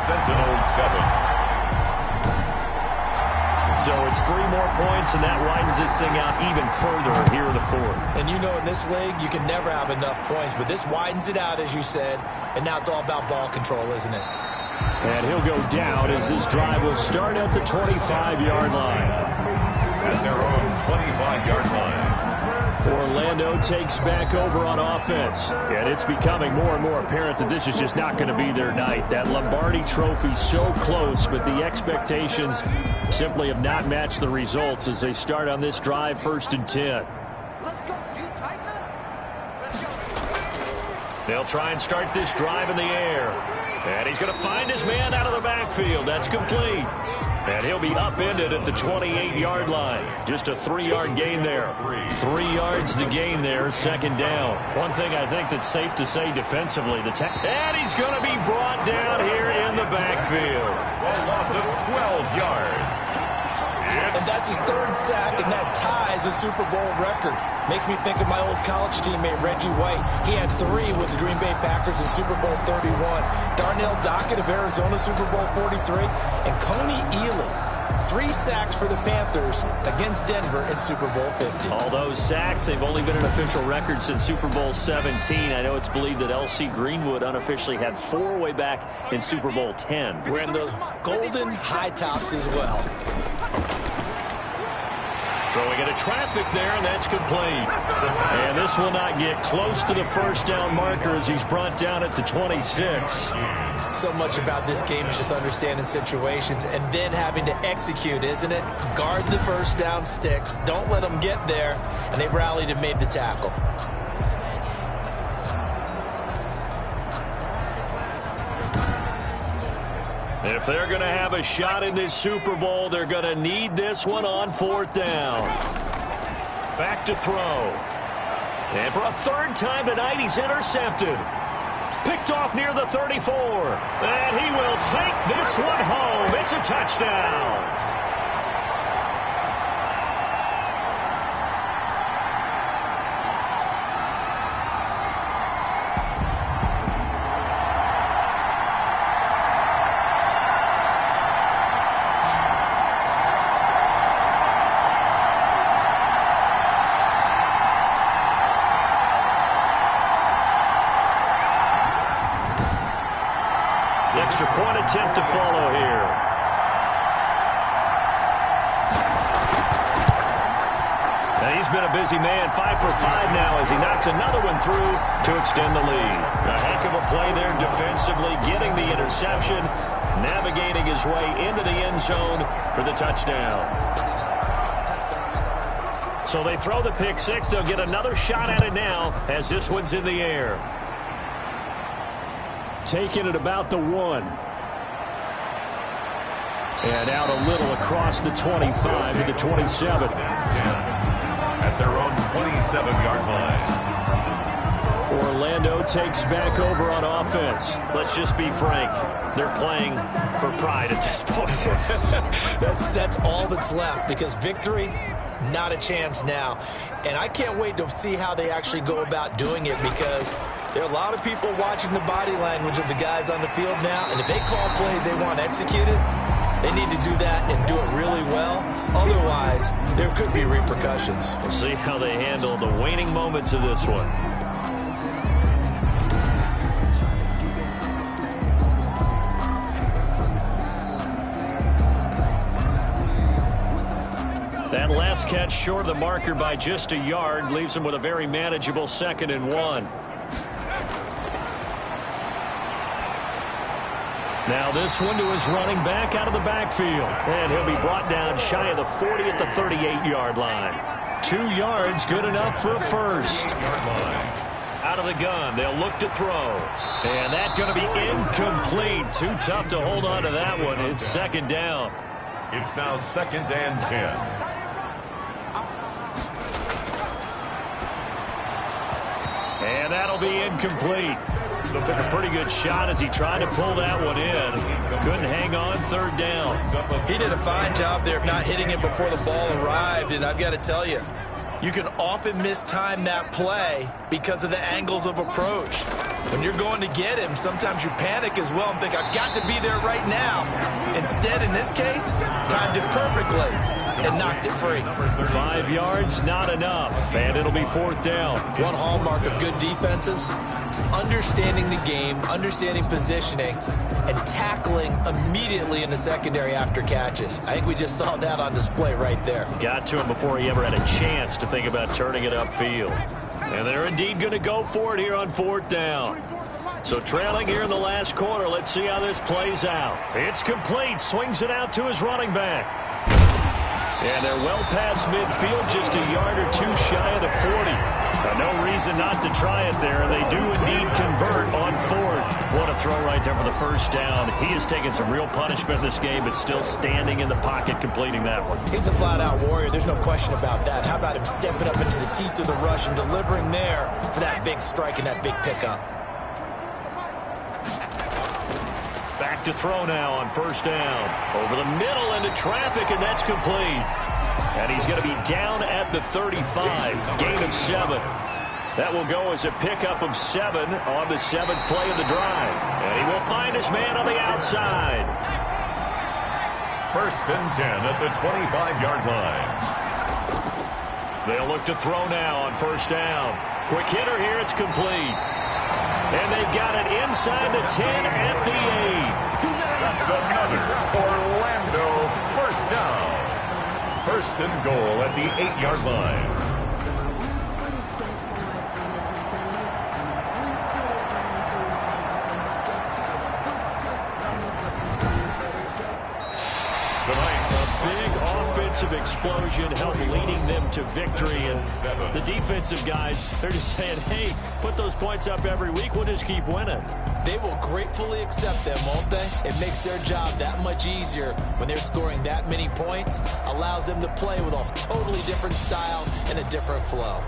Sentinels 7. So it's 3 more points, and that widens this thing out even further here in the fourth. And you know, in this league, you can never have enough points, but this widens it out, as you said, and now it's all about ball control, isn't it? And he'll go down as this drive will start at the 25-yard line. At their own 25-yard line. Orlando takes back over on offense. And it's becoming more and more apparent that this is just not going to be their night. That Lombardi trophy so close, but the expectations simply have not matched the results as they start on this drive, 1st and 10. Let's go. You tighten up. Let's go. They'll try and start this drive in the air. And he's going to find his man out of the backfield. That's complete. And he'll be upended at the 28-yard line. Just a 3-yard gain there. 3 yards the gain there, 2nd down. One thing I think that's safe to say defensively, and he's going to be brought down here in the backfield. A loss of 12 yards. And that's his 3rd sack, and that ties a Super Bowl record. Makes me think of my old college teammate, Reggie White. He had 3 with the Green Bay Packers in Super Bowl 31. Darnell Dockett of Arizona, Super Bowl 43. And Coney Ealy, 3 sacks for the Panthers against Denver in Super Bowl 50. All those sacks, they've only been an official record since Super Bowl 17. I know it's believed that L.C. Greenwood unofficially had 4 way back in Super Bowl 10. We're in the golden high tops as well. Throwing into traffic there, and that's complete. And this will not get close to the first down marker as he's brought down at the 26. So much about this game is just understanding situations and then having to execute, isn't it? Guard the first down sticks. Don't let them get there. And they rallied and made the tackle. If they're going to have a shot in this Super Bowl, they're going to need this one on 4th down. Back to throw. And for a 3rd time tonight, he's intercepted. Picked off near the 34. And he will take this one home. It's a touchdown. Extra point attempt to follow here. And he's been a busy man, 5 for 5 now as he knocks another one through to extend the lead. A heck of a play there defensively, getting the interception, navigating his way into the end zone for the touchdown. So they throw the pick 6. They'll get another shot at it now as this one's in the air. Taking it about the 1. And out a little across the 25 to the 27. At their own 27-yard line. Orlando takes back over on offense. Let's just be frank. They're playing for pride at this point. That's all that's left because victory, not a chance now. And I can't wait to see how they actually go about doing it because there are a lot of people watching the body language of the guys on the field now, and if they call plays they want executed, they need to do that and do it really well. Otherwise, there could be repercussions. We'll see how they handle the waning moments of this one. That last last catch short of the marker by just a yard. Leaves him with a very manageable 2nd and 1. Now this one to his running back out of the backfield. And he'll be brought down shy of the 40 at the 38-yard line. 2 yards, good enough for a first. Out of the gun, they'll look to throw. And that's going to be incomplete. Too tough to hold on to that one. It's 2nd down. It's now 2nd and 10. And that'll be incomplete. Took a pretty good shot as he tried to pull that one in. Couldn't hang on, 3rd down. He did a fine job there of not hitting it before the ball arrived, and I've got to tell you, you can often mistime that play because of the angles of approach. When you're going to get him, sometimes you panic as well and think, I've got to be there right now. Instead, in this case, timed it perfectly and knocked it free. 5 yards, not enough, and it'll be 4th down. One hallmark of good defenses is understanding the game, understanding positioning, and tackling immediately in the secondary after catches. I think we just saw that on display right there. Got to him before he ever had a chance to think about turning it upfield. And they're indeed going to go for it here on 4th down. So trailing here in the last quarter, let's see how this plays out. It's complete, swings it out to his running back. And they're well past midfield, just a yard or 2 shy of the 40. No reason not to try it there, and they do indeed convert on 4th. What a throw right there for the 1st down. He has taken some real punishment in this game, but still standing in the pocket, completing that one. He's a flat-out warrior. There's no question about that. How about him stepping up into the teeth of the rush and delivering there for that big strike and that big pickup? Back to throw now on 1st down. Over the middle into traffic, and that's complete. And he's going to be down at the 35. Gain of 7. That will go as a pickup of 7 on the 7th play of the drive. And he will find his man on the outside. 1st and 10 at the 25-yard line. They'll look to throw now on 1st down. Quick hitter here, it's complete. And they've got it inside the 10 at the 8. That's another Orlando 1st down. 1st and goal at the 8-yard line. Offensive explosion helped leading them to victory, and the defensive guys, they're just saying, hey, put those points up every week, we'll just keep winning. They will gratefully accept them, won't they? It makes their job that much easier when they're scoring that many points, allows them to play with a totally different style and a different flow.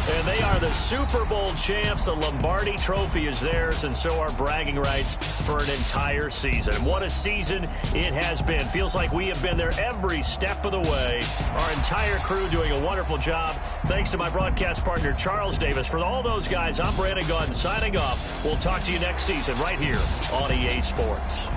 And they are the Super Bowl champs. The Lombardi Trophy is theirs, and so are bragging rights for an entire season. What a season it has been. Feels like we have been there every step of the way. Our entire crew doing a wonderful job. Thanks to my broadcast partner, Charles Davis. For all those guys, I'm Brandon Gaudin signing off. We'll talk to you next season right here on EA Sports.